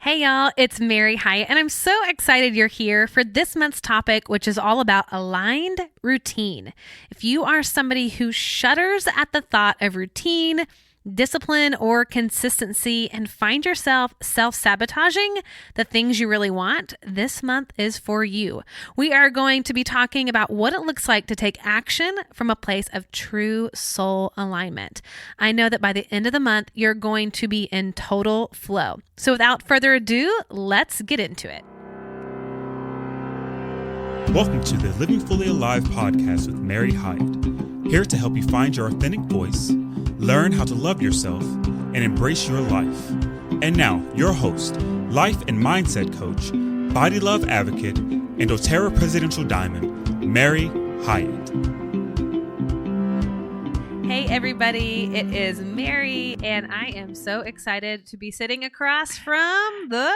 Hey y'all, it's Mary Hyatt, and I'm so excited you're here for this month's topic, which is all about aligned routine. If you are somebody who shudders at the thought of routine, discipline, or consistency and find yourself self-sabotaging the things you really want, this month is for you. We are going to be talking about what it looks like to take action from a place of true soul alignment. I know that by the end of the month, you're going to be in total flow. So without further ado, let's get into it. Welcome to the Living Fully Alive podcast with Mary Hyatt, here to help you find your authentic voice, learn how to love yourself, and embrace your life. And now, your host, life and mindset coach, body love advocate, and doTERRA Presidential Diamond, Mary Hyatt. Hey everybody, it is Mary, and I am so excited to be sitting across from the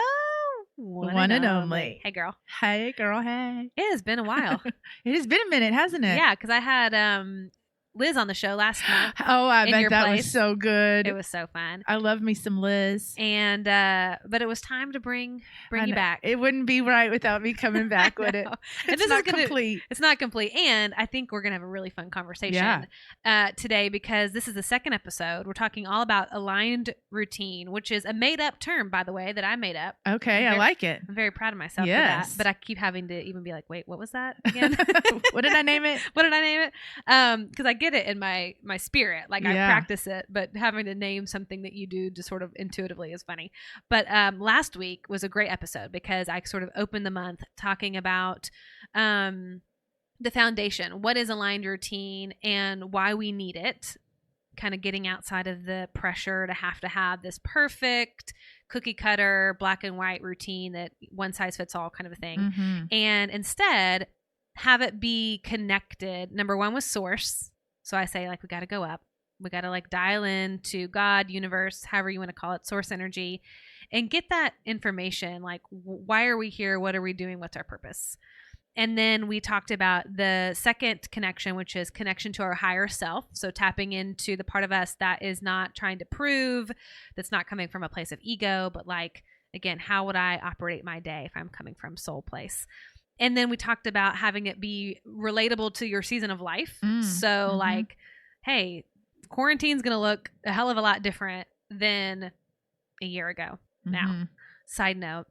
one and only. Hey girl. Hey girl, hey. It has been a while. It has been a minute, hasn't it? Yeah, because I had Liz on the show last month. Oh, I bet that place. was so good. It was so fun. I love me some Liz. And but it was time to bring you back. It wouldn't be right without me coming back, would it? It's not complete. It's not complete. And I think we're gonna have a really fun conversation today, because this is the second episode. We're talking all about aligned routine, which is a made up term, by the way, that I made up. Okay, I like it. I'm very proud of myself for that. But I keep having to even be like, wait, what was that again? What did I name it? What did I name it? Because I get it in my spirit, like I practice it, but having to name something that you do just sort of intuitively is funny. But last week was a great episode because I sort of opened the month talking about the foundation, what is aligned routine and why we need it, kind of getting outside of the pressure to have this perfect cookie cutter black and white routine that one size fits all kind of a thing. Mm-hmm. And instead have it be connected, number one, with source. So I say, like, we got to go up. We got to like dial in to God, universe, however you want to call it, source energy, and get that information. Like, why are we here? What are we doing? What's our purpose? And then we talked about the second connection, which is connection to our higher self. So tapping into the part of us that is not trying to prove, that's not coming from a place of ego, but like, again, how would I operate my day if I'm coming from soul place? And then we talked about having it be relatable to your season of life. So like, hey, quarantine's going to look a hell of a lot different than a year ago now. Side note,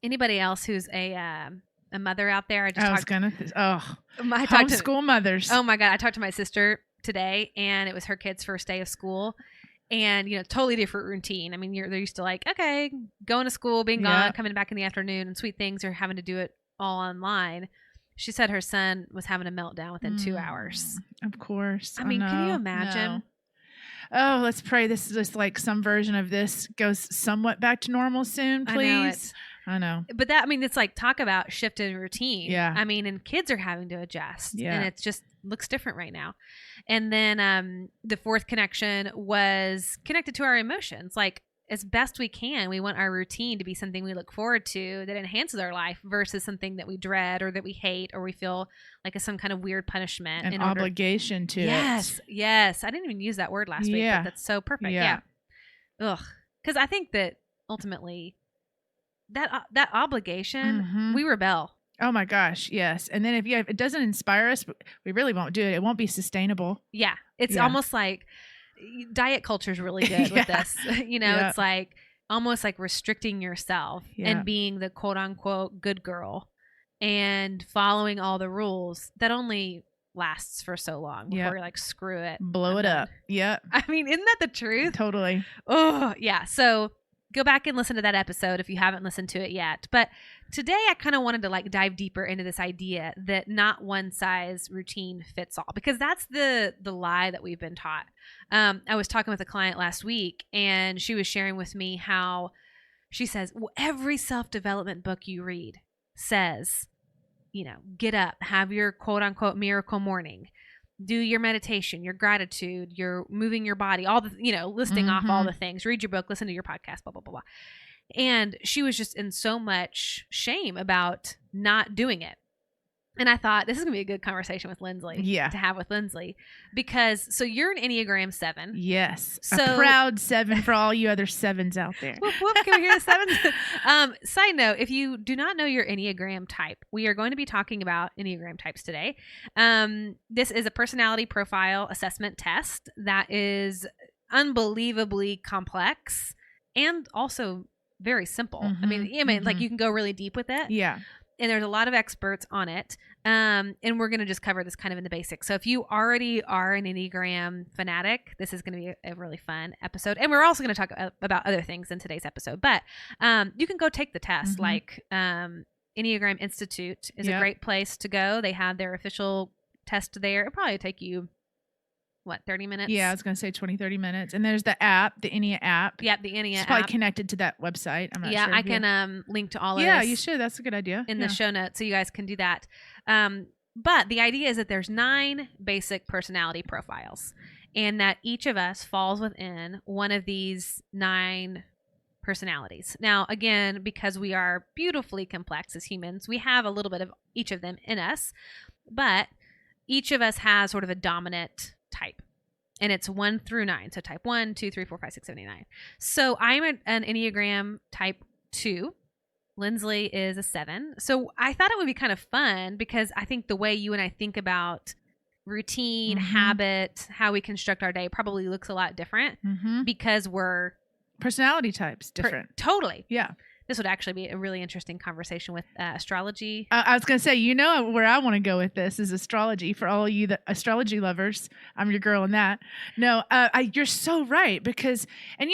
anybody else who's a mother out there? Homeschool mothers. Oh my God. I talked to my sister today, and it was her kid's first day of school. And, totally different routine. I mean, they're used to like, okay, going to school, being gone, coming back in the afternoon, and sweet things, are having to do it all online. She said her son was having a meltdown within 2 hours. Of course. I mean, can you imagine? No. Oh, let's pray this is just like some version of this goes somewhat back to normal soon, please. I know. But that, I mean, it's like, talk about shift in routine. Yeah. I mean, and kids are having to adjust. Yeah. And it just looks different right now. And then the fourth connection was connected to our emotions. Like, as best we can, we want our routine to be something we look forward to that enhances our life versus something that we dread or that we hate or we feel like is some kind of weird punishment. An obligation to it. Yes. I didn't even use that word last week, but that's so perfect. Yeah. Ugh. Because I think that ultimately that obligation, we rebel. Oh my gosh, yes. And then if it doesn't inspire us, we really won't do it. It won't be sustainable. Yeah. It's almost like diet culture is really good with this. It's like almost like restricting yourself and being the quote unquote good girl and following all the rules that only lasts for so long before you're like, screw it. Blow it up. Yep. I mean, isn't that the truth? Totally. Oh, yeah. So go back and listen to that episode if you haven't listened to it yet. But today I kind of wanted to like dive deeper into this idea that not one size routine fits all, because that's the lie that we've been taught. I was talking with a client last week, and she was sharing with me how she says, well, every self-development book you read says, get up, have your quote unquote miracle morning, do your meditation, your gratitude, you're moving your body, all the, listing off all the things, read your book, listen to your podcast, blah, blah, blah, blah. And she was just in so much shame about not doing it. And I thought this is going to be a good conversation with Lindsley. Yeah. To have with Lindsley. Because, so you're an Enneagram 7. Yes. So, a proud 7 for all you other 7s out there. Whoop, whoop. Can we hear the 7s? Side note, if you do not know your Enneagram type, we are going to be talking about Enneagram types today. This is a personality profile assessment test that is unbelievably complex and also very simple. Mm-hmm, I mean, like you can go really deep with it. Yeah. And there's a lot of experts on it. And we're going to just cover this kind of in the basics. So if you already are an Enneagram fanatic, this is going to be a really fun episode. And we're also going to talk about other things in today's episode. But you can go take the test. Mm-hmm. Like Enneagram Institute is a great place to go. They have their official test there. It'll probably take you, 30 minutes? Yeah, I was going to say 20, 30 minutes. And there's the app, the Ennea app. Yep, the Ennea app. It's probably connected to that website. I'm not sure. Yeah, I can link to all of this. Yeah, you should. That's a good idea. In the show notes, so you guys can do that. But the idea is that there's 9 basic personality profiles, and that each of us falls within one of these 9 personalities. Now, again, because we are beautifully complex as humans, we have a little bit of each of them in us, but each of us has sort of a dominant type, and it's 1 through 9. So type 1, 2, 3, 4, 5, 6, 7, 8, 9. So I'm an Enneagram type 2. Lindsley is a 7. So I thought it would be kind of fun because I think the way you and I think about routine, habit, how we construct our day probably looks a lot different because we're personality types different. Totally. Yeah. This would actually be a really interesting conversation with astrology. I was going to say, where I want to go with this is astrology. For all of you astrology lovers, I'm your girl in that. No, you're so right because, and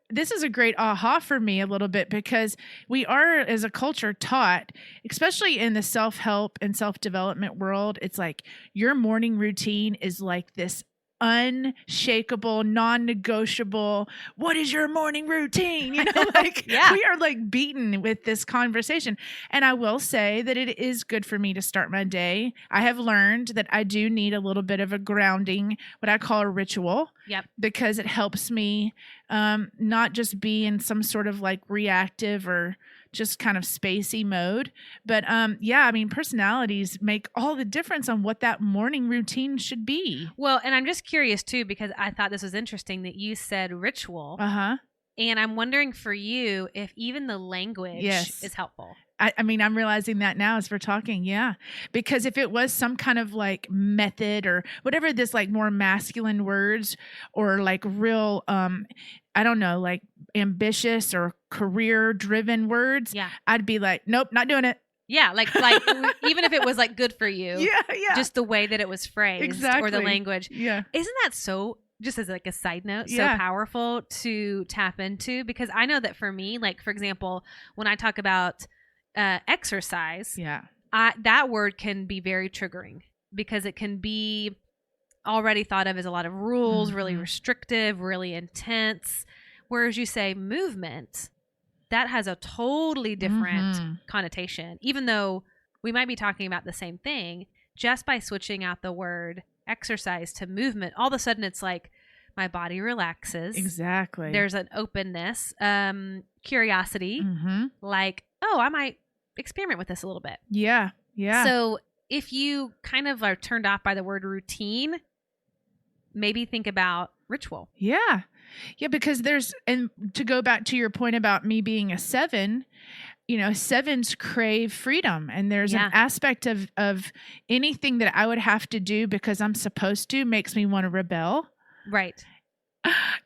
this is a great aha for me a little bit because we are as a culture taught, especially in the self-help and self-development world, it's like your morning routine is like this unshakable, non-negotiable, what is your morning routine? We are like beaten with this conversation. And I will say that it is good for me to start my day. I have learned that I do need a little bit of a grounding, what I call a ritual. Yep. Because it helps me not just be in some sort of like reactive or just kind of spacey mode. But personalities make all the difference on what that morning routine should be. Well, and I'm just curious too, because I thought this was interesting that you said ritual. And I'm wondering for you if even the language is helpful. I mean, I'm realizing that now as we're talking. Yeah. Because if it was some kind of like method or whatever, this like more masculine words or like real, I don't know, like ambitious or career driven words, I'd be like, nope, not doing it. Yeah. Like even if it was like good for you. Yeah. Just the way that it was phrased or the language. Yeah. Isn't that so, just as like a side note, so powerful to tap into? Because I know that for me, like, for example, when I talk about exercise, that word can be very triggering because it can be already thought of as a lot of rules, really restrictive, really intense. Whereas you say movement, that has a totally different connotation, even though we might be talking about the same thing. Just by switching out the word exercise to movement, all of a sudden it's like my body relaxes. Exactly. There's an openness, curiosity, like, oh, I might experiment with this a little bit. Yeah. So if you kind of are turned off by the word routine, maybe think about ritual. Yeah, because and to go back to your point about me being a 7, 7s crave freedom, and there's an aspect of anything that I would have to do because I'm supposed to makes me want to rebel. Right.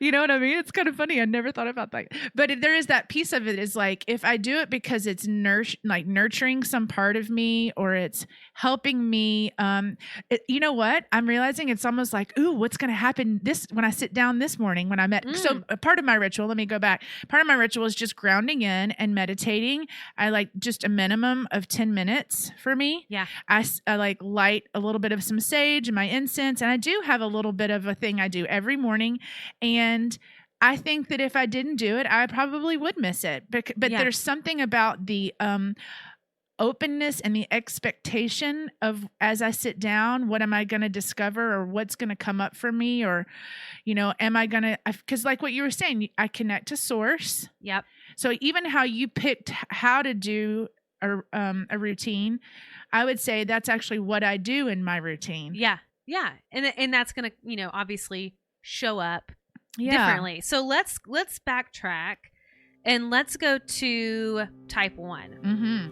You know what I mean? It's kind of funny. I never thought about that. But there is that piece of it is like, if I do it because it's nurturing some part of me or it's helping me, you know what? I'm realizing it's almost like, ooh, what's going to happen when I sit down this morning when I met. So a part of my ritual, let me go back. Part of my ritual is just grounding in and meditating. I like just a minimum of 10 minutes for me. Yeah. I like light a little bit of some sage and my incense. And I do have a little bit of a thing I do every morning. And I think that if I didn't do it, I probably would miss it. But there's something about the openness and the expectation of, as I sit down, what am I going to discover or what's going to come up for me? Or, am I going to, because like what you were saying, I connect to source. Yep. So even how you picked how to do a routine, I would say that's actually what I do in my routine. Yeah. And that's going to, obviously show up Yeah. differently. So let's backtrack and let's go to type 1. Mm-hmm.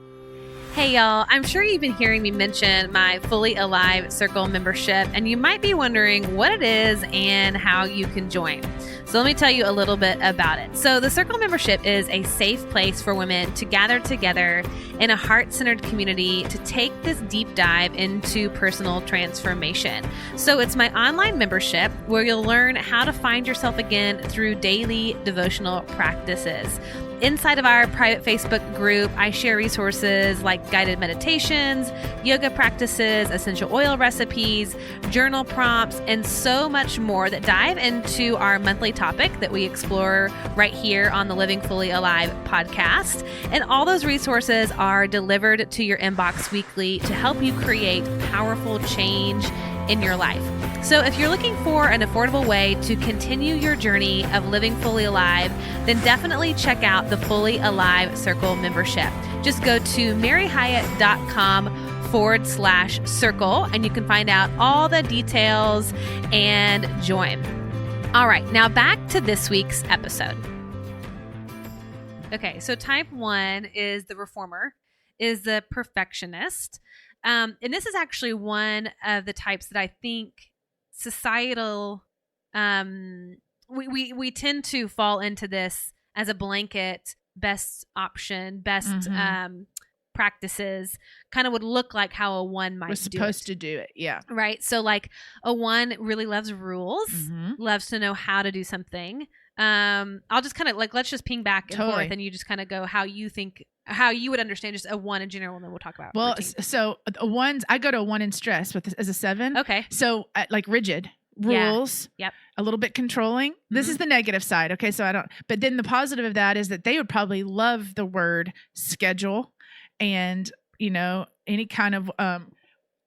Hey y'all, I'm sure you've been hearing me mention my Fully Alive Circle membership, and you might be wondering what it is and how you can join. So let me tell you a little bit about it. So the Circle membership is a safe place for women to gather together in a heart-centered community to take this deep dive into personal transformation. So it's my online membership where you'll learn how to find yourself again through daily devotional practices. Inside of our private Facebook group, I share resources like guided meditations, yoga practices, essential oil recipes, journal prompts, and so much more that dive into our monthly topic that we explore right here on the Living Fully Alive podcast. And all those resources are delivered to your inbox weekly to help you create powerful change in your life. So if you're looking for an affordable way to continue your journey of living fully alive, then definitely check out the Fully Alive Circle membership. Just go to maryhyatt.com/circle and you can find out all the details and join. All right, now back to this week's episode. Okay, so type 1 is the reformer, is the perfectionist. And this is actually one of the types that I think societal, we tend to fall into this as a blanket best option, best practices kind of would look like how a 1 might do it. Was supposed to do it. Yeah. Right. So like a 1 really loves rules, loves to know how to do something. I'll just kind of let's just ping back and forth and you just kind of go how you think, how you would understand just a 1 in general, and then we'll talk about routine. So a 1, I go to a 1 in stress as a 7. Okay. So like rigid rules, Yep. a little bit controlling. This is the negative side. Okay. So but then the positive of that is that they would probably love the word schedule and, any kind of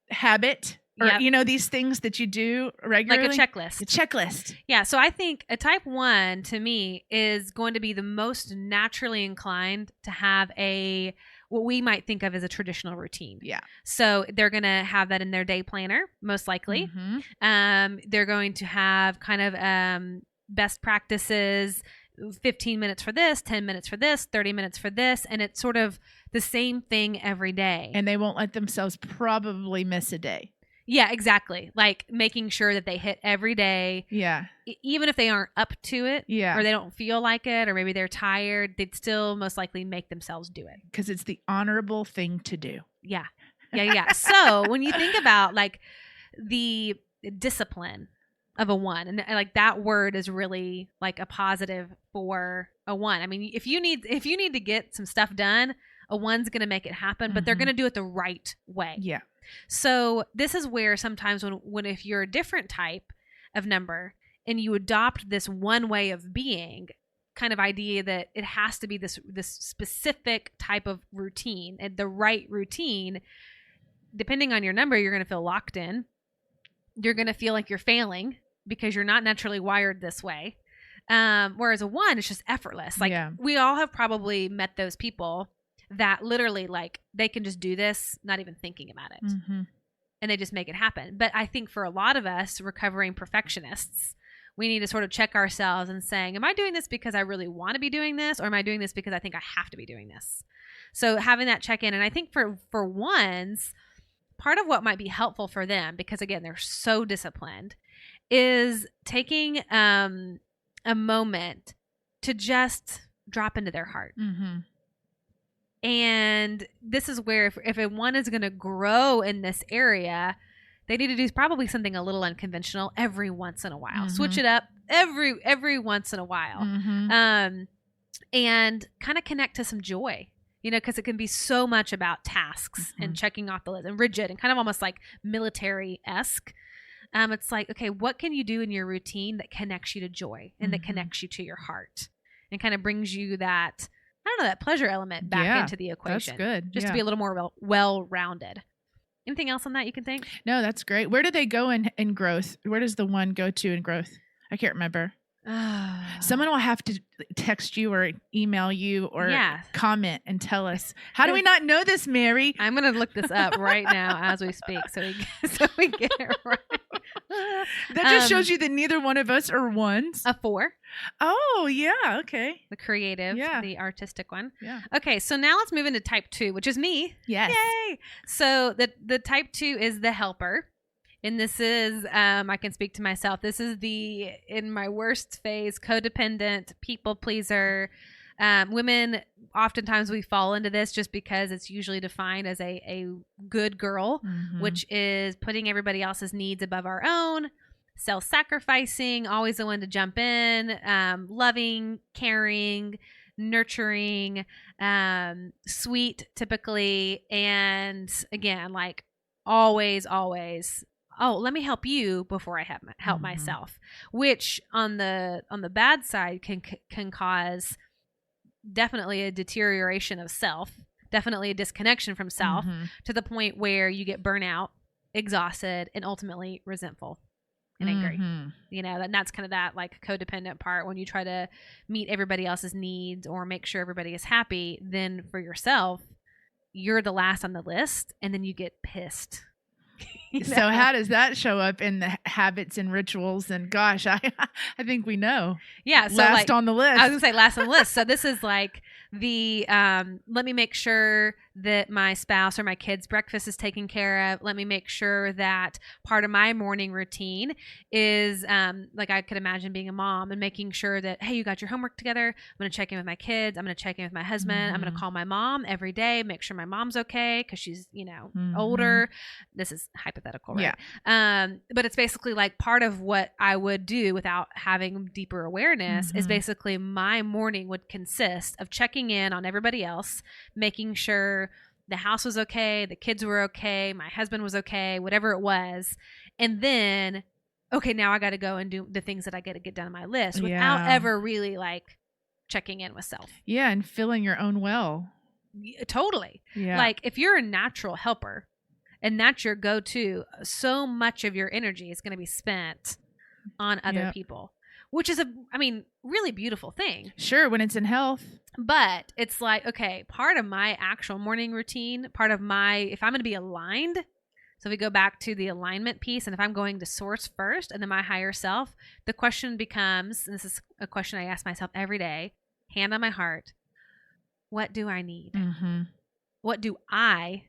habit or, these things that you do regularly. Like a checklist. A checklist. Yeah. So I think a type 1 to me is going to be the most naturally inclined to have what we might think of as a traditional routine. Yeah. So they're going to have that in their day planner, most likely. They're going to have kind of best practices, 15 minutes for this, 10 minutes for this, 30 minutes for this. And it's sort of the same thing every day. And they won't let themselves probably miss a day. Yeah, exactly. Like making sure that they hit every day. Yeah. Even if they aren't up to it. Yeah. Or they don't feel like it, or maybe they're tired, they'd still most likely make themselves do it. Because it's the honorable thing to do. Yeah. So when you think about like the discipline of a 1, and like that word is really like a positive for a 1. I mean, if you need to get some stuff done, a 1's going to make it happen, but they're going to do it the right way. Yeah. So this is where sometimes when if you're a different type of number and you adopt this one way of being kind of idea that it has to be this specific type of routine, and the right routine, depending on your number, you're going to feel locked in. You're going to feel like you're failing because you're not naturally wired this way. Whereas a 1, it's just effortless. Like we all have probably met those people that literally like they can just do this, not even thinking about it. And they just make it happen. But I think for a lot of us recovering perfectionists, we need to sort of check ourselves and saying, am I doing this because I really want to be doing this? Or am I doing this because I think I have to be doing this? So having that check in. And I think for 1s, part of what might be helpful for them, because again, they're so disciplined, is taking a moment to just drop into their heart. And this is where if a 1 is going to grow in this area, they need to do probably something a little unconventional every once in a while. Switch it up every once in a while. And kind of connect to some joy, because it can be so much about tasks and checking off the list and rigid and kind of almost like military-esque. It's like, okay, what can you do in your routine that connects you to joy and that connects you to your heart and kind of brings you that, I don't know, that pleasure element back into the equation. That's good. Just to be a little more well-rounded. Anything else on that you can think? No, that's great. Where do they go in growth? Where does the 1 go to in growth? I can't remember. Someone will have to text you or email you or Yeah. comment and tell us. How do we not know this, Mary? I'm going to look this up right now as we speak so we get it right. That just shows you that neither one of us are ones. A 4. Oh, yeah. Okay. The creative, Yeah. the artistic one. Yeah. Okay, so now let's move into type 2, which is me. Yes. Yay! So the type 2 is the helper. And this is, I can speak to myself. This is in my worst phase, codependent, people pleaser. Women, oftentimes we fall into this just because it's usually defined as a good girl, which is putting everybody else's needs above our own, self-sacrificing, always the one to jump in, loving, caring, nurturing, sweet typically. And again, like always, oh, let me help you before I help myself, which on the bad side can cause definitely a deterioration of self, definitely a disconnection from self, to the point where you get burnout, exhausted, and ultimately resentful and angry. You know, and that's kind of that like codependent part when you try to meet everybody else's needs or make sure everybody is happy. Then for yourself, you're the last on the list, and then you get pissed. So how does that show up in the habits and rituals? And gosh, I think we know. Yeah. So last on the list. I was gonna say last on the list. So this is like the let me make sure that my spouse or my kids' breakfast is taken care of. Let me make sure that part of my morning routine is like I could imagine being a mom and making sure that, hey, you got your homework together. I'm going to check in with my kids. I'm going to check in with my husband. I'm going to call my mom every day, make sure my mom's okay because she's, you know, older. This is hypothetical, right? Yeah. But it's basically like part of what I would do without having deeper awareness is basically my morning would consist of checking in on everybody else, making sure the house was okay, the kids were okay, my husband was okay, whatever it was. And then, okay, now I got to go and do the things that I got to get done on my list without ever really like checking in with self. Yeah. And filling your own well. Totally. Yeah. Like if you're a natural helper and that's your go-to, so much of your energy is going to be spent on other people, which is really beautiful thing. Sure. When it's in health. But it's like, okay, part of my actual morning routine, if I'm going to be aligned, so if we go back to the alignment piece, and if I'm going to source first and then my higher self, the question becomes, and this is a question I ask myself every day, hand on my heart, what do I need? What do I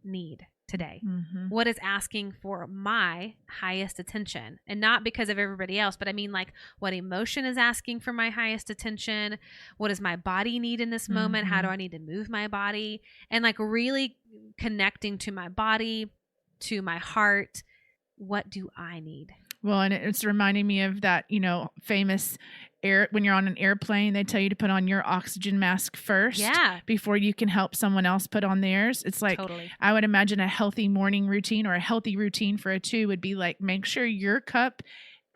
need today? What is asking for my highest attention? And not because of everybody else, but I mean like what emotion is asking for my highest attention? What does my body need in this moment? How do I need to move my body? And like really connecting to my body, to my heart. What do I need? Well, and it's reminding me of that, you know, famous when you're on an airplane, they tell you to put on your oxygen mask first before you can help someone else put on theirs. It's like, I would imagine a healthy morning routine or a healthy routine for a 2 would be like, make sure your cup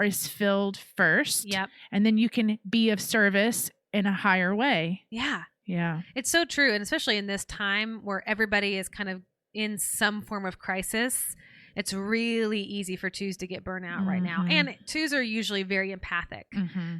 is filled first. Yep. And then you can be of service in a higher way. Yeah. Yeah. It's so true. And especially in this time where everybody is kind of in some form of crisis, it's really easy for 2s to get burnout right now. And 2s are usually very empathic.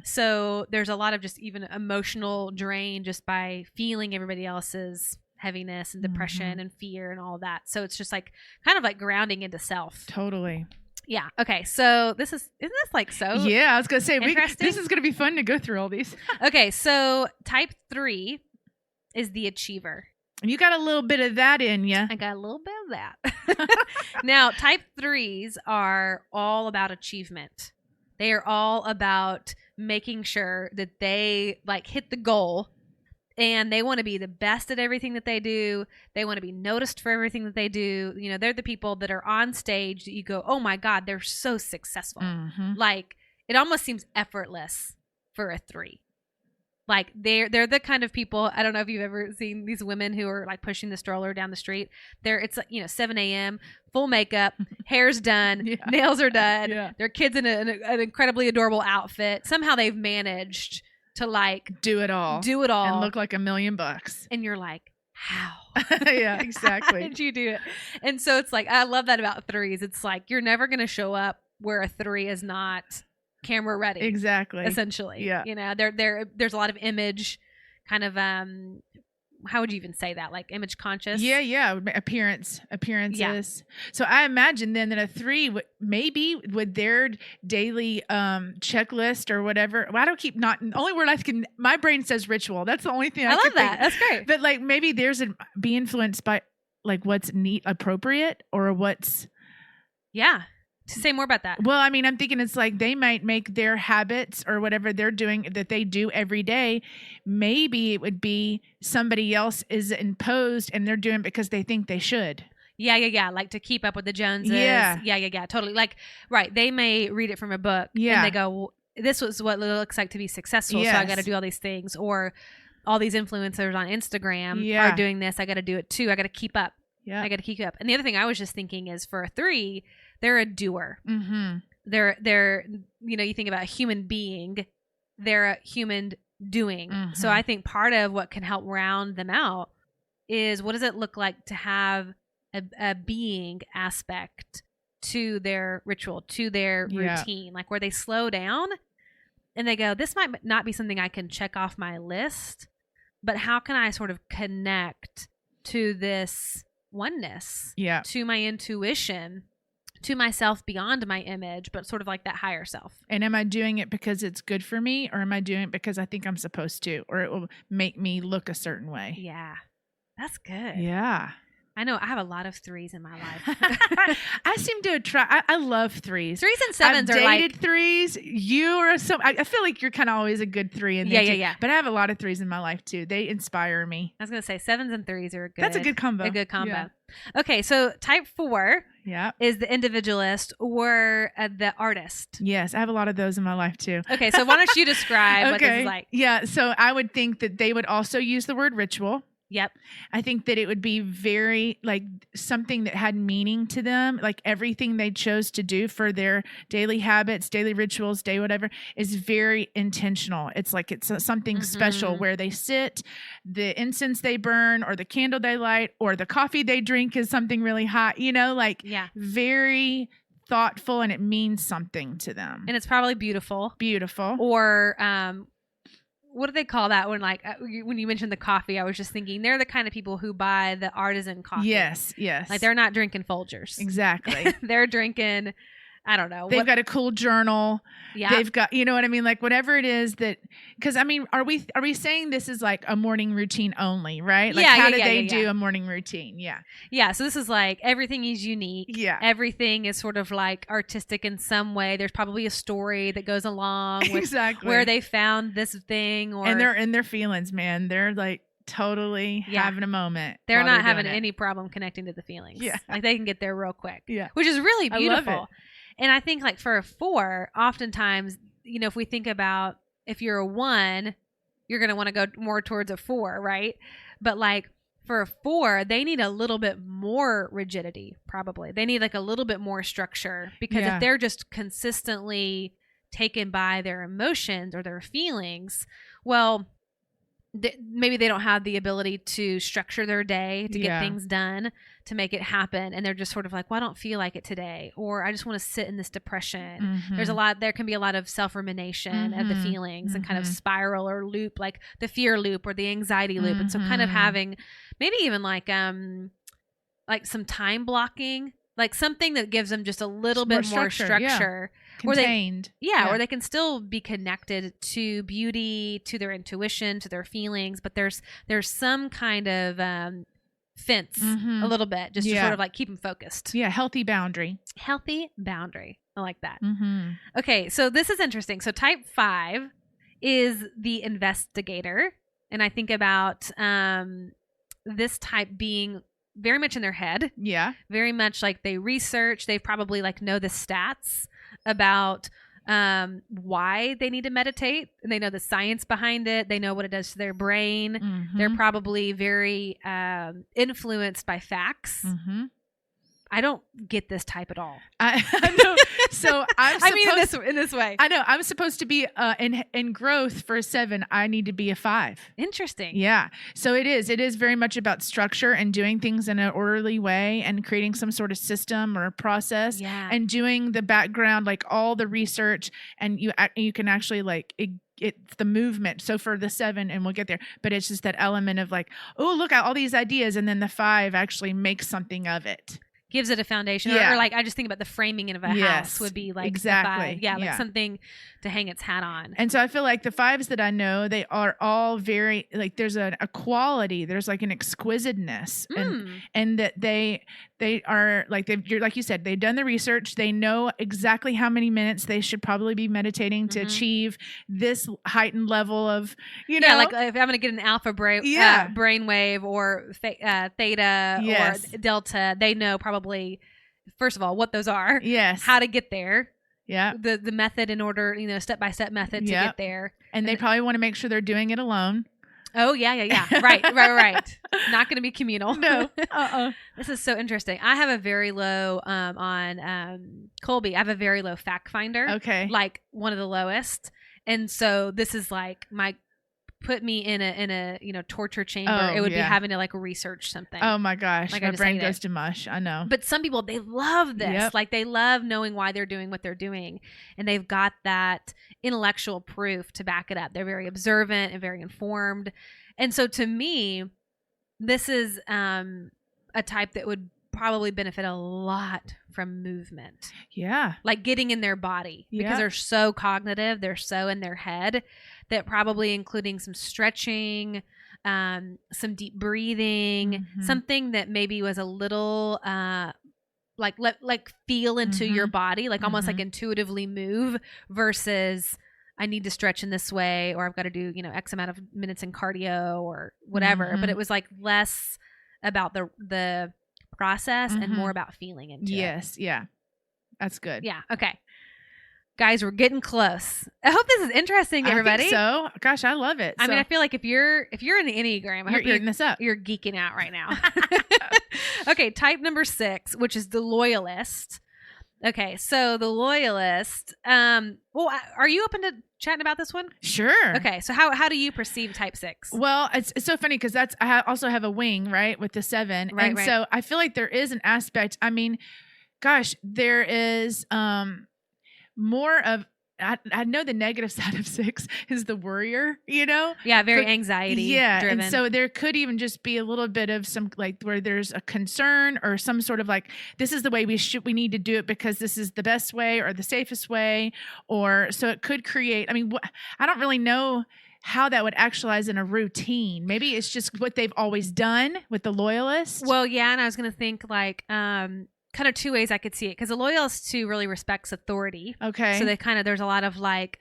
So there's a lot of just even emotional drain just by feeling everybody else's heaviness and depression and fear and all of that. So it's just like kind of like grounding into self. Totally. Yeah. Okay. So isn't this like so? Yeah. I was going to say, interesting? This is going to be fun to go through all these. Okay. So type 3 is the achiever. You got a little bit of that in you. I got a little bit of that. Now, type 3s are all about achievement. They are all about making sure that they like hit the goal, and they want to be the best at everything that they do. They want to be noticed for everything that they do. You know, they're the people that are on stage that you go, oh my God, they're so successful. Like it almost seems effortless for a 3. Like they're the kind of people, I don't know if you've ever seen these women who are like pushing the stroller down the street. It's 7 a.m., full makeup, hair's done, nails are done. Their kids in an incredibly adorable outfit. Somehow they've managed to like do it all and look like $1 million. And you're like, how? Yeah, exactly. How did you do it? And so it's like, I love that about 3s. It's like, you're never going to show up where a 3 is not camera ready. Exactly. Essentially. Yeah. You know, there's a lot of image kind of how would you even say that? Like image conscious? Yeah. Appearances. Yeah. So I imagine then that a 3 maybe with their daily checklist or whatever. Well, I don't keep only word I can. My brain says ritual. That's the only thing I love that. That's great. But like maybe there's be influenced by like what's appropriate or what's. Yeah. Say more about that. Well, I mean, I'm thinking it's like they might make their habits or whatever they're doing that they do every day. Maybe it would be somebody else is imposed and they're doing it because they think they should. Yeah. Like to keep up with the Joneses. Yeah. Totally. Like, right. They may read it from a book and they go, well, this was what it looks like to be successful. Yes. So I got to do all these things. Or all these influencers on Instagram are doing this. I got to do it too. I got to keep up. Yeah. I got to keep up. And the other thing I was just thinking is for a 3, they're a doer. Mm-hmm. They're you think about a human being, they're a human doing. Mm-hmm. So I think part of what can help round them out is what does it look like to have a being aspect to their ritual, to their routine, like where they slow down and they go, this might not be something I can check off my list, but how can I sort of connect to this oneness, to my intuition, to myself beyond my image, but sort of like that higher self. And am I doing it because it's good for me, or am I doing it because I think I'm supposed to, or it will make me look a certain way? Yeah, that's good. Yeah. I know I have a lot of 3s in my life. I seem to try. I love 3s. 3s and 7s I've are dated like 3s. You are so. I feel like you're kind of always a good 3 in there. Yeah. But I have a lot of 3s in my life too. They inspire me. I was gonna say 7s and 3s are good. That's a good combo. A good combo. Yeah. Okay, so type 4 is the individualist or the artist. Yes, I have a lot of those in my life too. Okay, so why don't you describe what this is like? Yeah, so I would think that they would also use the word ritual. Yep. I think that it would be very like something that had meaning to them, like everything they chose to do for their daily habits, daily rituals, day whatever is very intentional. It's like it's something special where they sit, the incense they burn or the candle they light or the coffee they drink is something really hot, very thoughtful and it means something to them. And it's probably beautiful. Or what do they call that when when you mentioned the coffee, I was just thinking they're the kind of people who buy the artisan coffee. Yes. Like they're not drinking Folgers. Exactly. They're drinking, I don't know. They've got a cool journal. Yeah. They've got, you know what I mean? Like whatever it is that, because I mean, are we saying this is like a morning routine only, right? Like how do they do a morning routine? Yeah. Yeah. So this is like everything is unique. Yeah. Everything is sort of like artistic in some way. There's probably a story that goes along with where they found this thing and they're in their feelings, man. They're like totally having a moment. They're not having any problem connecting to the feelings. Yeah. Like they can get there real quick. Yeah. Which is really beautiful. I love it. And I think like for a 4, oftentimes, if we think about if you're a 1, you're going to want to go more towards a 4, right? But like for a 4, they need a little bit more rigidity, probably. They need like a little bit more structure because if they're just consistently taken by their emotions or their feelings, well, maybe they don't have the ability to structure their day to get things done, to make it happen. And they're just sort of like, well, I don't feel like it today. Or I just want to sit in this depression. There can be a lot of self-rumination of the feelings and kind of spiral or loop, like the fear loop or the anxiety loop. And so kind of having maybe even like some time blocking, like something that gives them just a little bit more structure. Contained. Or they can still be connected to beauty, to their intuition, to their feelings, but there's some kind of fence a little bit just to sort of like keep them focused. Yeah, healthy boundary. I like that. Okay, so this is interesting. So type 5 is the investigator, and I think about this type being very much in their head. Yeah. Very much like they research. They probably like know the stats about why they need to meditate, and they know the science behind it. They know what it does to their brain. They're probably very influenced by facts. I don't get this type at all. I know. So in this way. I know. I'm supposed to be in growth for a 7. I need to be a 5. Interesting. Yeah. So it is very much about structure and doing things in an orderly way and creating some sort of system or a process. Yeah. And doing the background, like all the research, and you can actually like it's the movement. So for the 7, and we'll get there, but it's just that element of like, oh, look at all these ideas, and then the 5 actually makes something of it. Gives it a foundation. Yeah. Or like, I just think about the framing of a house would be like exactly. Yeah, like something to hang its hat on. And so I feel like the 5s that I know, they are all very, like there's a quality, there's like an exquisiteness, and that they are like, you're like you said, they've done the research. They know exactly how many minutes they should probably be meditating to achieve this heightened level of, like if I'm going to get an alpha brainwave or theta or delta, they know probably, first of all, what those are. Yes. How to get there. Yeah. The method in order, step-by-step method to get there. And they probably want to make sure they're doing it alone. Oh, yeah. Right. Not going to be communal. No. This is so interesting. I have a very low on Colby. I have a very low fact finder. Okay. Like one of the lowest. And so this is like put me in a torture chamber. It would be having to like research something. Oh my gosh. Like my brain goes to mush. I know. But some people, they love this. Yep. Like they love knowing why they're doing what they're doing. And they've got that intellectual proof to back it up. They're very observant and very informed. And so to me, this is a type that would probably benefit a lot from movement. Yeah. Like getting in their body because they're so cognitive. They're so in their head that probably including some stretching, some deep breathing, something that maybe was a little like feel into your body, like almost like intuitively move versus I need to stretch in this way, or I've got to do, X amount of minutes in cardio or whatever. But it was like less about the process and more about feeling into it. Yes. Yeah. That's good. Yeah. Okay. Guys, we're getting close. I hope this is interesting, everybody. I think so. Gosh, I love it. I mean, I feel like if you're in the Enneagram, I hope you're eating this up. You're geeking out right now. Okay, type number 6, which is the Loyalist. Okay, so the Loyalist. Well, are you open to chatting about this one? Sure. Okay, so how do you perceive type 6? Well, it's so funny because I also have a wing, right, with the 7, right. So I feel like there is an aspect. I mean, gosh, there is more of. I know the negative side of 6 is the worrier, Yeah, very anxiety driven. And so there could even just be a little bit of some like where there's a concern or some sort of like, this is the way we need to do it because this is the best way or the safest way. Or so it could create, I mean, I don't really know how that would actualize in a routine. Maybe it's just what they've always done with the Loyalist. Well, yeah. And I was going to think like, kind of 2 ways I could see it, because a Loyalist too really respects authority. Okay. So they there's a lot of like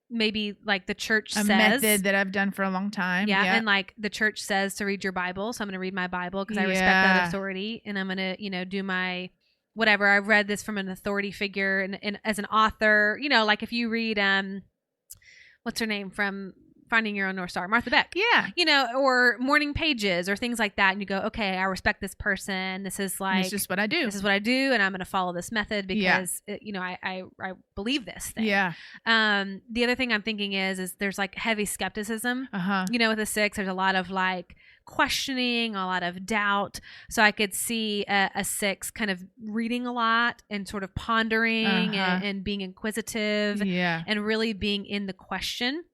maybe like the church says. Method that I've done for a long time. Yeah. And like the church says to read your Bible. So I'm going to read my Bible because I respect that authority, and I'm going to, do my whatever. I've read this from an authority figure and as an author, like if you read, what's her name from Finding Your Own North Star, Martha Beck. Yeah. Or Morning Pages or things like that. And you go, okay, I respect this person. This is like, this is what I do. This is what I do. And I'm going to follow this method because, I believe this thing. Yeah. The other thing I'm thinking is there's like heavy skepticism, with a 6, there's a lot of like questioning, a lot of doubt. So I could see a 6 kind of reading a lot and sort of pondering and being inquisitive and really being in the question.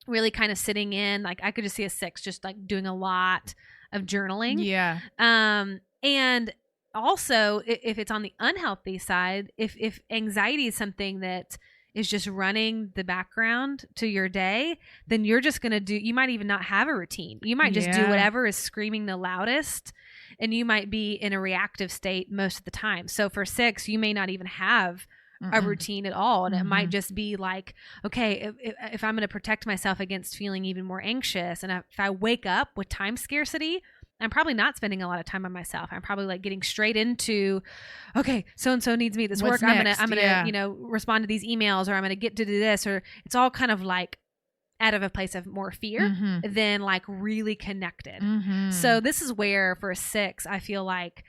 Really kind of sitting in, like I could just see a 6 just like doing a lot of journaling. Yeah. And also if it's on the unhealthy side, if anxiety is something that is just running the background to your day, then you're just going to you might even not have a routine. You might just do whatever is screaming the loudest, and you might be in a reactive state most of the time. So for 6, you may not even have a routine at all. And it might just be like, okay, if I'm going to protect myself against feeling even more anxious, and if I wake up with time scarcity, I'm probably not spending a lot of time on myself. I'm probably like getting straight into, okay, so-and-so needs me this What's work. next? I'm going to, respond to these emails, or I'm going to get to do this, or it's all kind of like out of a place of more fear than like really connected. So this is where for a 6, I feel like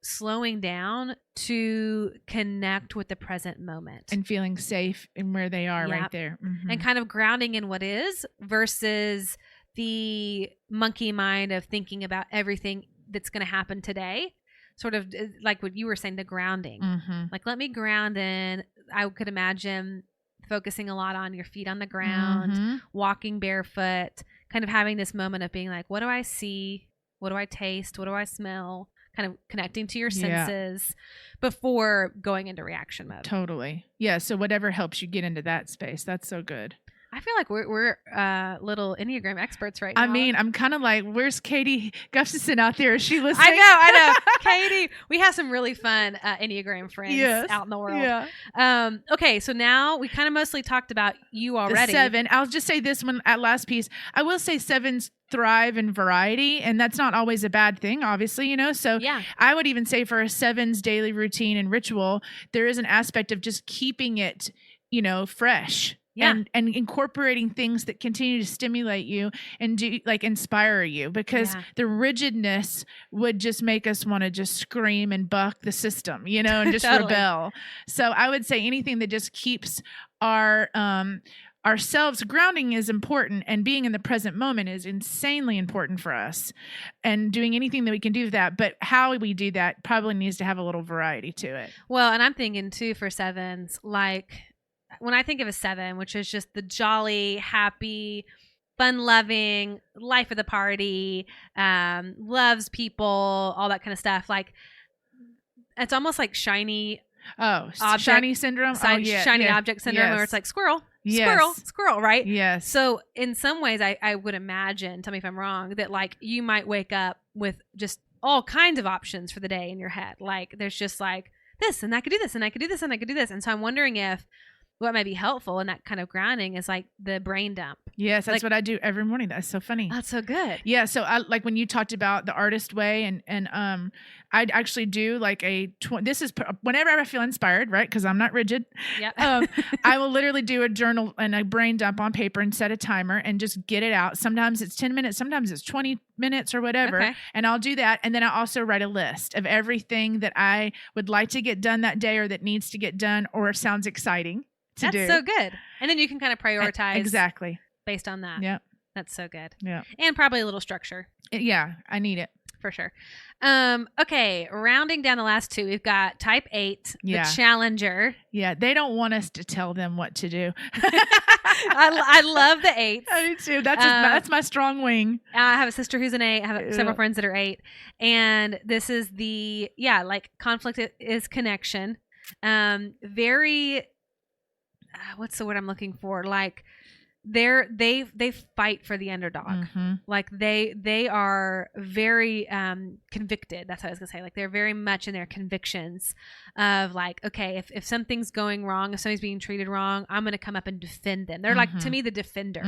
slowing down to connect with the present moment and feeling safe in where they are Yep. right there. Mhm. and kind of grounding in what is versus the monkey mind of thinking about everything that's going to happen today. Sort of like what you were saying, the grounding. Mhm. Like, let me ground in. I could imagine focusing a lot on your feet on the ground, Mhm. walking barefoot, kind of having this moment of being like, what do I see? What do I taste? What do I smell? Kind of connecting to your Yeah. senses before going into reaction mode. Totally. Yeah. So whatever helps you get into that space, that's so good. I feel like we're little Enneagram experts right now. I mean, I'm kind of like, where's Katie Gustafson out there? Is she listening? I know. Katie, we have some really fun Enneagram friends Yes. out in the world. Yeah. Okay, so now we kind of mostly talked about you already. The 7. I'll just say this one at last piece. I will say 7s thrive in variety, and that's not always a bad thing, obviously, So Yeah. I would even say for a 7's daily routine and ritual, there is an aspect of just keeping it, fresh. Yeah. And incorporating things that continue to stimulate you and do like inspire you, because Yeah. the rigidness would just make us want to just scream and buck the system, and just Totally. rebel. So I would say anything that just keeps our ourselves grounding is important, and being in the present moment is insanely important for us, and doing anything that we can do with that. But how we do that probably needs to have a little variety to it. Well, and I'm thinking too for 7s, like when I think of a 7, which is just the jolly, happy, fun-loving, life of the party, loves people, all that kind of stuff. Like, it's almost like shiny Shiny syndrome. shiny object syndrome, where it's like squirrel, squirrel, right? Yes. So in some ways, I would imagine, tell me if I'm wrong, that like you might wake up with just all kinds of options for the day in your head. Like there's just like this, and I could do this, and I could do this, and I could do this. And so I'm wondering if what might be helpful in that kind of grounding is like the brain dump. Yes, that's like, what I do every morning. That's so funny. That's so good. Yeah, so I like when you talked about the artist way, and I'd actually do like this is whenever I feel inspired, right? Because I'm not rigid. Yeah. I will literally do a journal and a brain dump on paper and set a timer and just get it out. Sometimes it's 10 minutes, sometimes it's 20 minutes or whatever. Okay. And I'll do that. And then I also write a list of everything that I would like to get done that day, or that needs to get done, or sounds exciting to do. That's so good. And then you can kind of prioritize exactly based on that. Yeah. That's so good. Yeah. And probably a little structure. Yeah, I need it. For sure. Okay, rounding down the last 2, we've got type 8, Yeah. the challenger. Yeah, they don't want us to tell them what to do. I love the 8s. I do too. That's my strong wing. I have a sister who's an 8. I have several friends that are 8. And this is like conflict is connection. Very, what's the word I'm looking for? Like they fight for the underdog. Mm-hmm. Like they are very convicted. That's what I was gonna say. Like they're very much in their convictions of like, okay, if something's going wrong, if somebody's being treated wrong, I'm gonna come up and defend them. They're like, to me, the defender,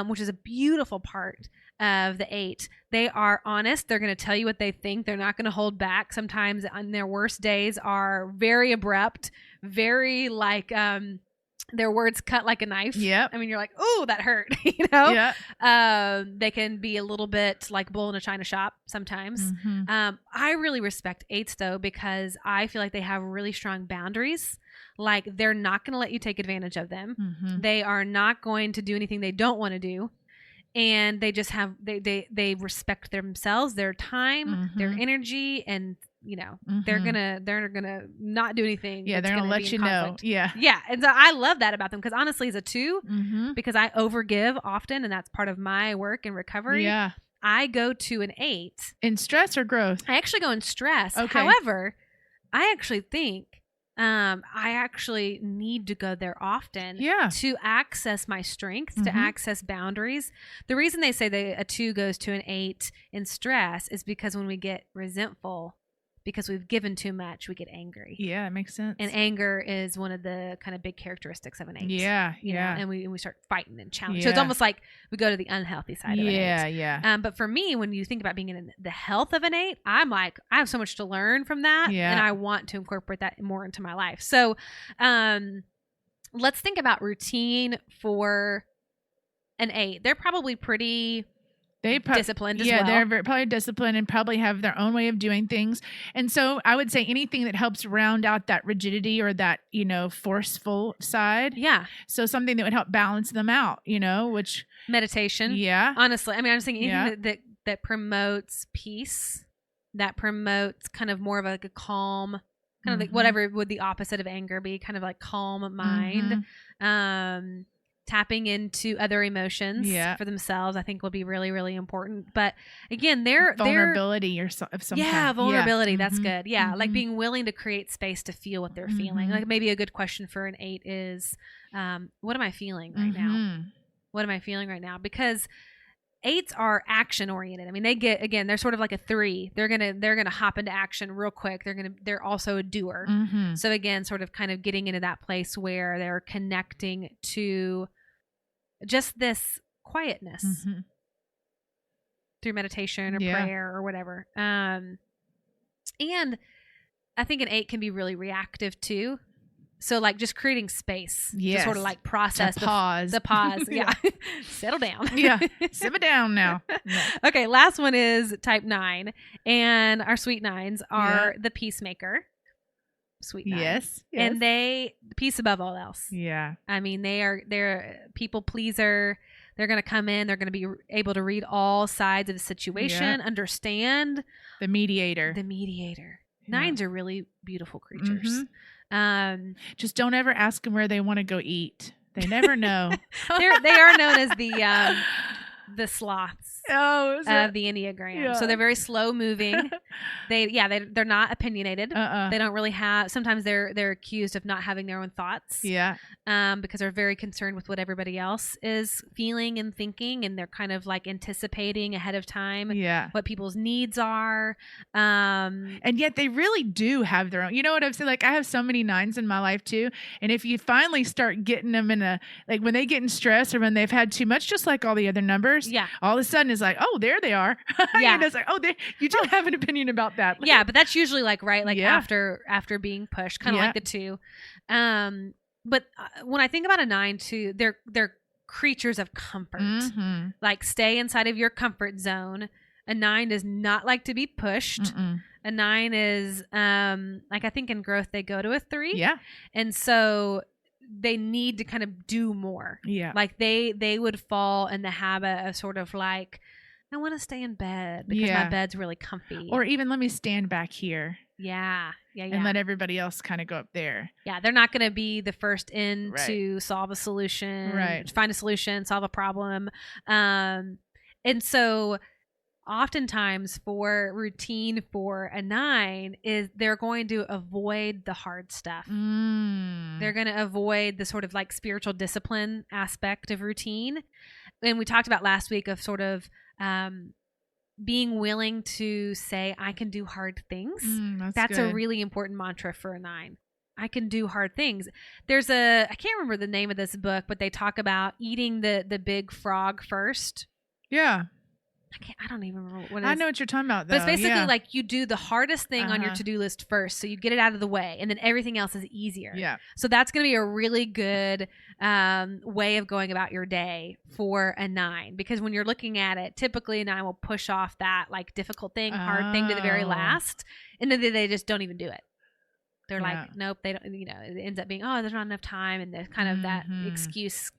which is a beautiful part of the 8. They are honest. They're gonna tell you what they think. They're not gonna hold back. Sometimes on their worst days are very abrupt, very like their words cut like a knife. Yep. I mean, you're like, oh, that hurt, Yeah. They can be a little bit like bull in a china shop sometimes. Mm-hmm. I really respect 8s though, because I feel like they have really strong boundaries. Like they're not going to let you take advantage of them. Mm-hmm. They are not going to do anything they don't want to do. And they just have, they respect themselves, their time, their energy, and they're gonna not do anything. Yeah, they're gonna let you know. Yeah. And so I love that about them, because honestly, as a 2, because I overgive often, and that's part of my work and recovery. Yeah. I go to an 8 in stress or growth. I actually go in stress. Okay. However, I actually think I actually need to go there often to access my strengths, to access boundaries. The reason they say that a 2 goes to an 8 in stress is because when we get resentful, because we've given too much, we get angry. Yeah, it makes sense. And anger is one of the kind of big characteristics of an 8. Yeah, you know, and we start fighting and challenging. Yeah. So it's almost like we go to the unhealthy side of an 8. Yeah. But for me, when you think about being in the health of an 8, I'm like, I have so much to learn from that. Yeah. And I want to incorporate that more into my life. So let's think about routine for an 8. They're probably pretty disciplined as yeah, well. they're probably disciplined and probably have their own way of doing things. And so I would say anything that helps round out that rigidity or that, forceful side. Yeah. So something that would help balance them out, which meditation. Yeah. Honestly, I mean, I'm just thinking anything that promotes peace, that promotes kind of more of like a calm, kind of like whatever would the opposite of anger be, kind of like calm mind. Tapping into other emotions for themselves, I think will be really, really important. But again, vulnerability of some kind. Yeah, vulnerability. That's good. Yeah, like being willing to create space to feel what they're feeling. Like maybe a good question for an 8 is, what am I feeling right now? What am I feeling right now? Because 8s are action oriented. I mean, they're sort of like a 3. They're gonna hop into action real quick. They're also a doer. So again, sort of kind of getting into that place where they're connecting to just this quietness through meditation or prayer or whatever. And I think an 8 can be really reactive too. So like just creating space to sort of like process the pause. Yeah. Settle down. Yeah. Simmer down now. No. Okay. Last one is type 9, and our sweet 9s are the peacemaker. Sweet 9. Yes. And they peace above all else. Yeah. I mean, they're a people pleaser. They're going to come in. They're going to be able to read all sides of the situation, understand. The mediator. 9s are really beautiful creatures. Just don't ever ask them where they want to go eat. They never know. They are known as the sloths of the Enneagram. Yeah. So they're very slow moving. They're not opinionated. They don't really have. Sometimes they're accused of not having their own thoughts. Yeah. Because they're very concerned with what everybody else is feeling and thinking, and they're kind of like anticipating ahead of time. What people's needs are. And yet they really do have their own. You know what I'm saying? Like I have so many 9s in my life too, and if you finally start getting them in like when they get in stress or when they've had too much, just like all the other numbers. Yeah. All of a sudden it's like, oh, there they are. Yeah. And it's like, oh, you do have an opinion about that. Yeah, but that's usually like after being pushed, kind of like the 2. But when I think about a 9 too, they're creatures of comfort. Like stay inside of your comfort zone. A 9 does not like to be pushed. A 9 is like I think in growth they go to a 3. Yeah. And so they need to kind of do more. Yeah. Like they would fall in the habit of sort of like, I want to stay in bed because my bed's really comfy. Or even let me stand back here. Yeah. And let everybody else kind of go up there. Yeah. They're not going to be the first in to solve a solution, find a solution, solve a problem. And so oftentimes for routine for a 9 is they're going to avoid the hard stuff. They're going to avoid the sort of like spiritual discipline aspect of routine. And we talked about last week of sort of being willing to say, I can do hard things. That's a really important mantra for a 9. I can do hard things. There's I can't remember the name of this book, but they talk about eating the big frog first. Yeah. I don't even remember what it is. I know what you're talking about, though. But it's basically like you do the hardest thing on your to-do list first, so you get it out of the way, and then everything else is easier. Yeah. So that's going to be a really good way of going about your day for a 9, because when you're looking at it, typically a 9 will push off that like difficult thing, hard thing to the very last, and then they just don't even do it. They're like, nope, they don't. It ends up being, there's not enough time, and there's kind of that excuse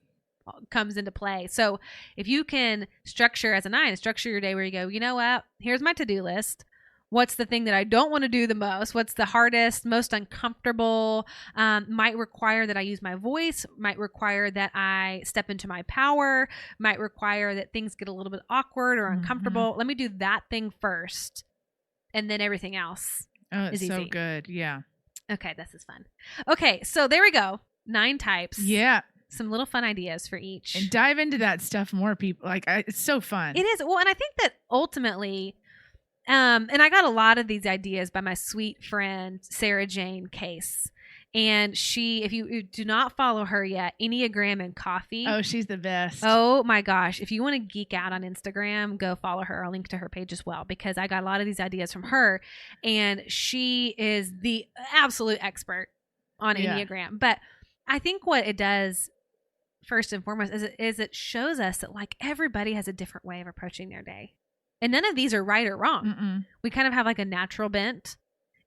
comes into play. So if you can structure as a 9, structure your day where you go, you know what, here's my to-do list. What's the thing that I don't want to do the most? What's the hardest, most uncomfortable, might require that I use my voice, might require that I step into my power, might require that things get a little bit awkward or uncomfortable. Let me do that thing first, and then everything else is easy. So good. Yeah. Okay, this is fun. Okay, so there we go. 9 types. Yeah. Some little fun ideas for each. And dive into that stuff more, people. It's so fun. It is. Well, and I think that ultimately, and I got a lot of these ideas by my sweet friend, Sarah Jane Case. And she, if you do not follow her yet, Enneagram and Coffee. Oh, she's the best. Oh my gosh. If you want to geek out on Instagram, go follow her. I'll link to her page as well, because I got a lot of these ideas from her. And she is the absolute expert on Enneagram. But I think what it does first and foremost is it shows us that like everybody has a different way of approaching their day. And none of these are right or wrong. Mm-mm. We kind of have like a natural bent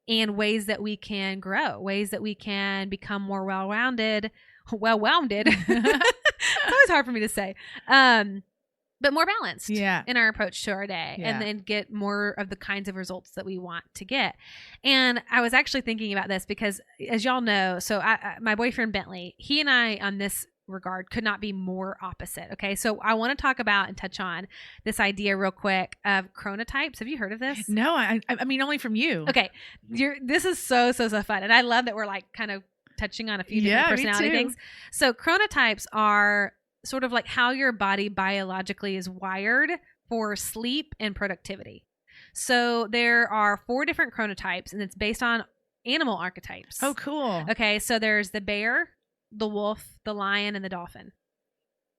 and ways that we can grow, ways that we can become more well-rounded. It's always hard for me to say. But more balanced in our approach to our day and then get more of the kinds of results that we want to get. And I was actually thinking about this because as y'all know, so my boyfriend Bentley, he and I on this regard could not be more opposite. Okay. So I want to talk about and touch on this idea real quick of chronotypes. Have you heard of this? No, I mean, only from you. Okay. This is so fun. And I love that we're like kind of touching on a few different personality things. So chronotypes are sort of like how your body biologically is wired for sleep and productivity. So there are 4 different chronotypes and it's based on animal archetypes. Oh, cool. Okay. So there's the bear, the wolf, the lion, and the dolphin.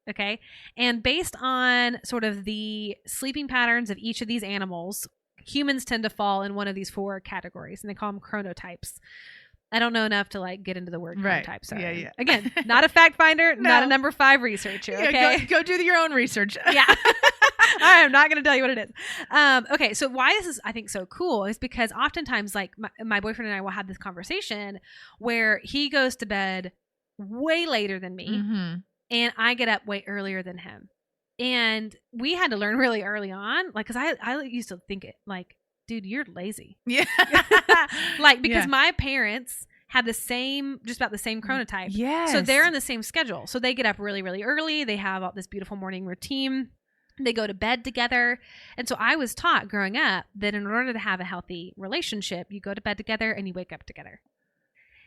Okay. And based on sort of the sleeping patterns of each of these animals, humans tend to fall in one of these 4 categories and they call them chronotypes. I don't know enough to like get into the word chronotypes. So Yeah. Again, not a fact finder, not a number 5 researcher. Okay. Go do your own research. Yeah. I'm not going to tell you what it is. Okay. So why this is, I think, so cool is because oftentimes like my boyfriend and I will have this conversation where he goes to bed way later than me and I get up way earlier than him. And we had to learn really early on, like, cause I used to think it like, dude, you're lazy. Yeah. Like, because my parents had just about the same chronotype. Yes. So they're on the same schedule. So they get up really, really early. They have all this beautiful morning routine. They go to bed together. And so I was taught growing up that in order to have a healthy relationship, you go to bed together and you wake up together.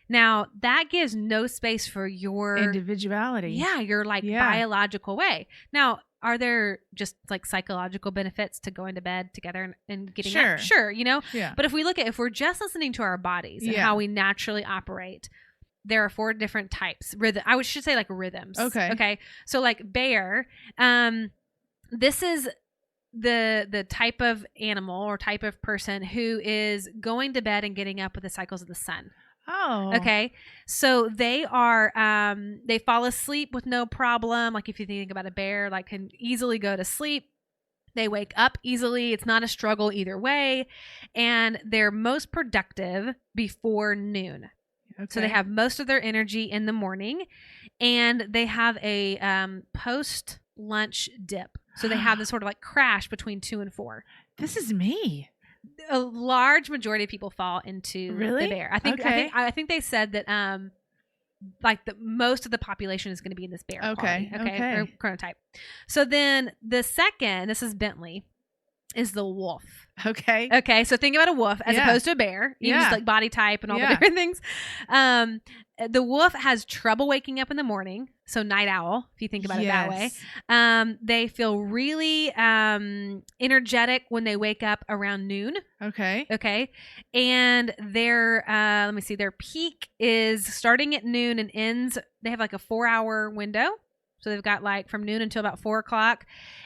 Now that gives no space for your individuality. Yeah. Your like biological way. Now, are there just like psychological benefits to going to bed together and getting up? Sure. You know, but if we're just listening to our bodies and how we naturally operate, there are 4 different types. I should say like rhythms. Okay. So like bear, this is the type of animal or type of person who is going to bed and getting up with the cycles of the sun. Oh. Okay. So they are, they fall asleep with no problem. Like if you think about a bear, like can easily go to sleep. They wake up easily. It's not a struggle either way. And they're most productive before noon. Okay. So they have most of their energy in the morning and they have a post lunch dip. So they have this sort of like crash between 2 and 4. This is me. A large majority of people fall into the bear. I think they said that like most of the population is going to be in this bear quality, or chronotype. So then the second, this is Bentley, is the wolf. Okay. So think about a wolf as opposed to a bear. You just like body type and all the different things. The wolf has trouble waking up in the morning. So night owl, if you think about it that way. They feel really energetic when they wake up around noon. Okay. And their, let me see, their peak is starting at noon and ends, they have like a 4-hour window. So they've got like from noon until about 4 o'clock.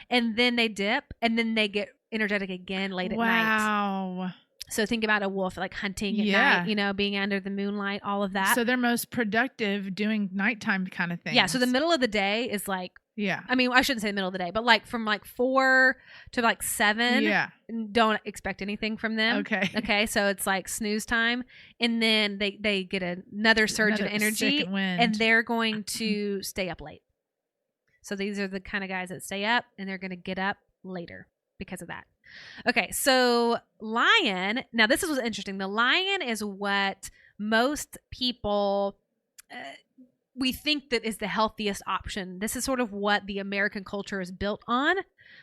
And then they dip and then they get energetic again late at night. Wow. So think about a wolf like hunting at night, you know, being under the moonlight, all of that. So they're most productive doing nighttime kind of things. Yeah. So the middle of the day is like, I mean, I shouldn't say middle of the day, but like from like 4 to like 7. Don't expect anything from them. Okay. So it's like snooze time. And then they get another surge of energy and they're going to stay up late. So these are the kind of guys that stay up and they're going to get up later because of that. Okay, so lion. Now, this was interesting. The lion is what most people, we think that is the healthiest option. This is sort of what the American culture is built on,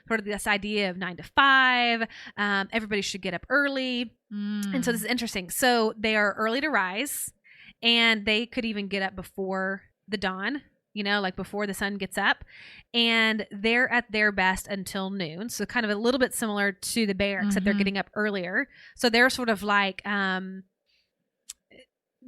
sort of this idea of 9 to 5. Everybody should get up early. And so this is interesting. So they are early to rise, and they could even get up before the dawn. You know, like before the sun gets up, and they're at their best until noon. So kind of a little bit similar to the bear, except they're getting up earlier. So they're sort of like,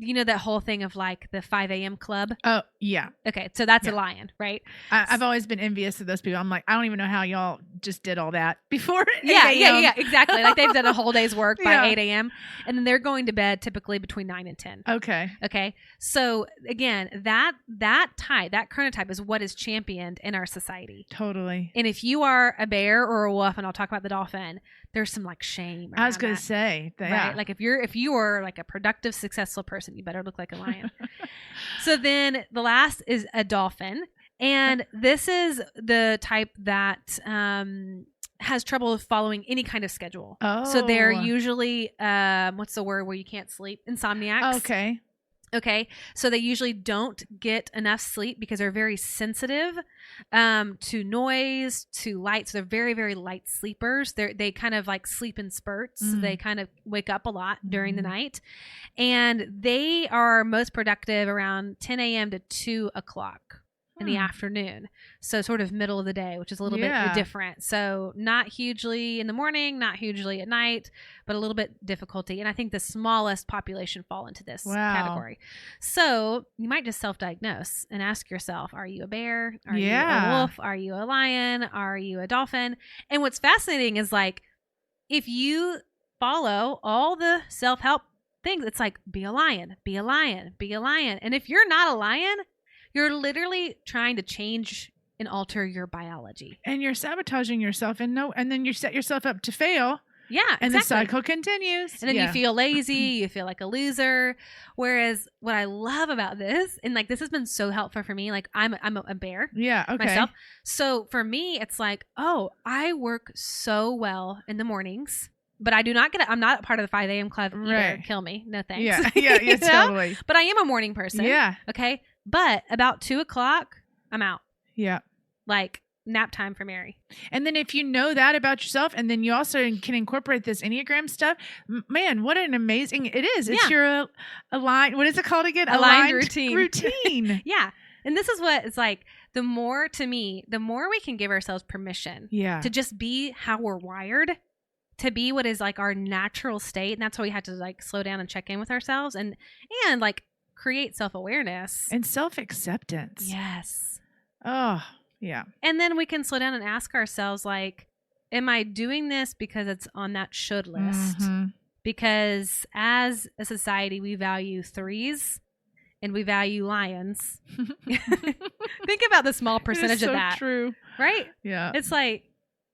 you know that whole thing of like the 5 a.m. club? Oh, yeah. Okay, so that's a lion, right? I've always been envious of those people. I'm like, I don't even know how y'all just did all that before 8 Yeah, a.m. exactly. Like they've done a whole day's work by Yeah. 8 a.m. and then they're going to bed typically between 9 and 10. Okay. So again, that chronotype is what is championed in our society. Totally. And if you are a bear or a wolf, and I'll talk about the dolphin, there's some like shame. I was going to say that. Right. Like if you are like a productive, successful person, you better look like a lion. So then the last is a dolphin. And this is the type that has trouble following any kind of schedule. Oh. So they're usually, what's the word where you can't sleep? Insomniacs. Okay. So they usually don't get enough sleep because they're very sensitive to noise, to light. So they're very, very light sleepers. They kind of like sleep in spurts. Mm. They kind of wake up a lot during the night. And they are most productive around 10 a.m. to 2 o'clock in the afternoon. So sort of middle of the day, which is a little bit different. So not hugely in the morning, not hugely at night, but a little bit difficulty. And I think the smallest population fall into this category. So you might just self-diagnose and ask yourself, are you a bear? Are you a wolf? Are you a lion? Are you a dolphin? And what's fascinating is like, if you follow all the self-help things, it's like, be a lion, be a lion, be a lion. And if you're not a lion, you're literally trying to change and alter your biology. And you're sabotaging yourself and then you set yourself up to fail. Yeah, and the cycle continues. And then you feel lazy, you feel like a loser. Whereas what I love about this, and like this has been so helpful for me, like I'm a bear myself. So for me, it's like, oh, I work so well in the mornings. But I do not I'm not part of the 5 a.m. club either. Right. Kill me. No thanks. Yeah, totally. But I am a morning person. Yeah. Okay. But about 2 o'clock, I'm out. Yeah. Like nap time for Mary. And then if you know that about yourself, and then you also can incorporate this Enneagram stuff, man, what an amazing it is. It's your aligned, what is it called again? Aligned routine. Yeah. And this is what it's like. The more we can give ourselves permission to just be how we're wired, to be what is like our natural state. And that's why we have to like slow down and check in with ourselves and like create self-awareness and self-acceptance. Yes. Oh, yeah. And then we can slow down and ask ourselves, like, am I doing this because it's on that should list? Mm-hmm. Because as a society, we value 3s and we value lions. Think about the small percentage of that. True. Right? Yeah. It's like,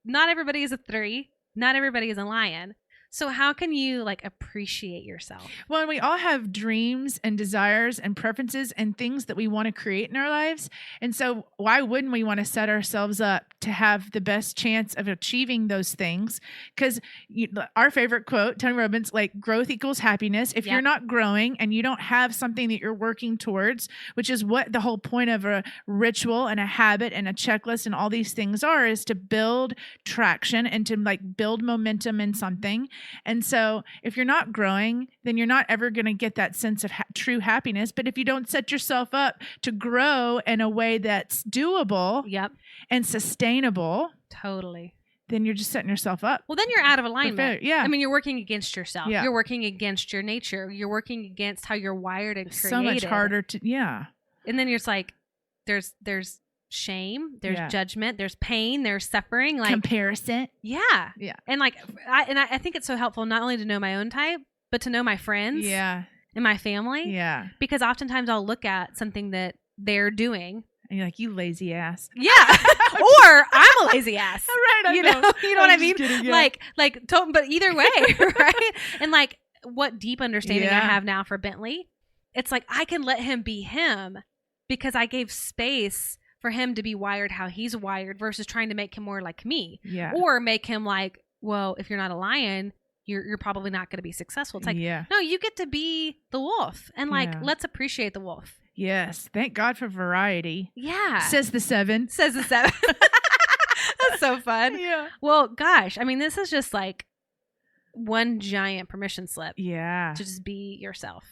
not everybody is a 3. Not everybody is a lion. So how can you like appreciate yourself? Well, we all have dreams and desires and preferences and things that we want to create in our lives. And so why wouldn't we want to set ourselves up to have the best chance of achieving those things? Because our favorite quote, Tony Robbins, like growth equals happiness. If you're not growing and you don't have something that you're working towards, which is what the whole point of a ritual and a habit and a checklist and all these things are, is to build traction and to like build momentum in something. And so if you're not growing, then you're not ever going to get that sense of true happiness. But if you don't set yourself up to grow in a way that's doable and sustainable, then you're just setting yourself up. Well, then you're out of alignment. Yeah. I mean, you're working against yourself. Yeah. You're working against your nature. You're working against how you're wired and created. So much harder to, And then you're just like, there's shame, there's judgment, there's pain, there's suffering, like comparison. Yeah. And like I think it's so helpful not only to know my own type, but to know my friends and my family. Because oftentimes I'll look at something that they're doing and you're like, you lazy ass. Or I'm a lazy ass. Right. You know what I mean? Kidding, but either way, right? And like what deep understanding I have now for Bentley, it's like I can let him be him because I gave space for him to be wired how he's wired versus trying to make him more like me. Or make him like, well, if you're not a lion, you're probably not going to be successful. It's like, no, you get to be the wolf. And like, let's appreciate the wolf. Yes. Thank God for variety. Yeah. Says the 7. That's so fun. Yeah. Well, gosh, I mean, this is just like one giant permission slip. Yeah. To just be yourself.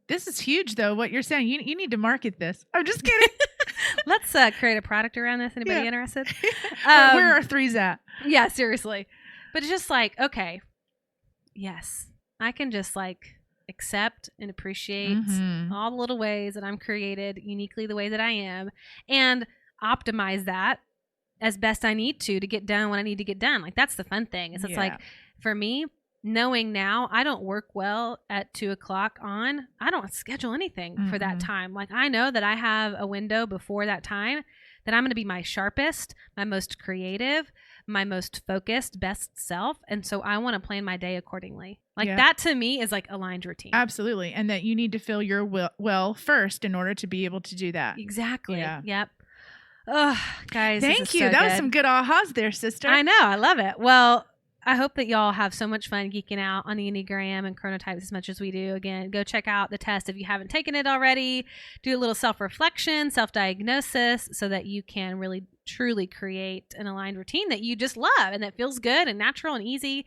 This is huge, though, what you're saying. You need to market this. I'm just kidding. Let's create a product around this. Anybody interested? Where are 3s at? Yeah, seriously. But it's just like, okay, yes, I can just like accept and appreciate all the little ways that I'm created uniquely the way that I am, and optimize that as best I need to get done what I need to get done. Like, that's the fun thing. It's like, for me, knowing now I don't work well at 2:00 on, I don't schedule anything for that time. Like, I know that I have a window before that time that I'm going to be my sharpest, my most creative, my most focused, best self. And so I want to plan my day accordingly. Like, that to me is like aligned routine. Absolutely. And that you need to feel your well first in order to be able to do that. Exactly. Yeah. Yep. Oh, guys. Thank you. That was some good ahas there, sister. I know. I love it. Well, I hope that y'all have so much fun geeking out on the Enneagram and Chronotypes as much as we do. Again, go check out the test if you haven't taken it already. Do a little self-reflection, self-diagnosis, so that you can really, truly create an aligned routine that you just love and that feels good and natural and easy.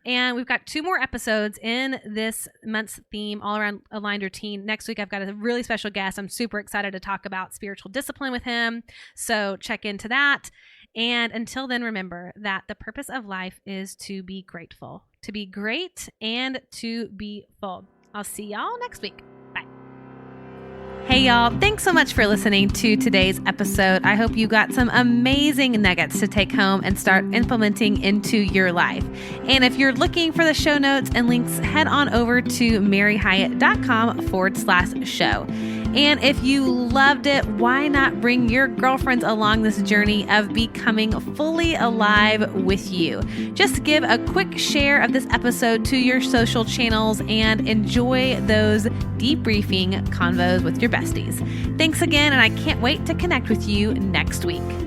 And we've got 2 more episodes in this month's theme, all around aligned routine. Next week, I've got a really special guest. I'm super excited to talk about spiritual discipline with him. So check into that. And until then, remember that the purpose of life is to be grateful, to be great, and to be full. I'll see y'all next week. Bye. Hey, y'all. Thanks so much for listening to today's episode. I hope you got some amazing nuggets to take home and start implementing into your life. And if you're looking for the show notes and links, head on over to maryhyatt.com/show. And if you loved it, why not bring your girlfriends along this journey of becoming fully alive with you? Just give a quick share of this episode to your social channels and enjoy those debriefing convos with your besties. Thanks again, and I can't wait to connect with you next week.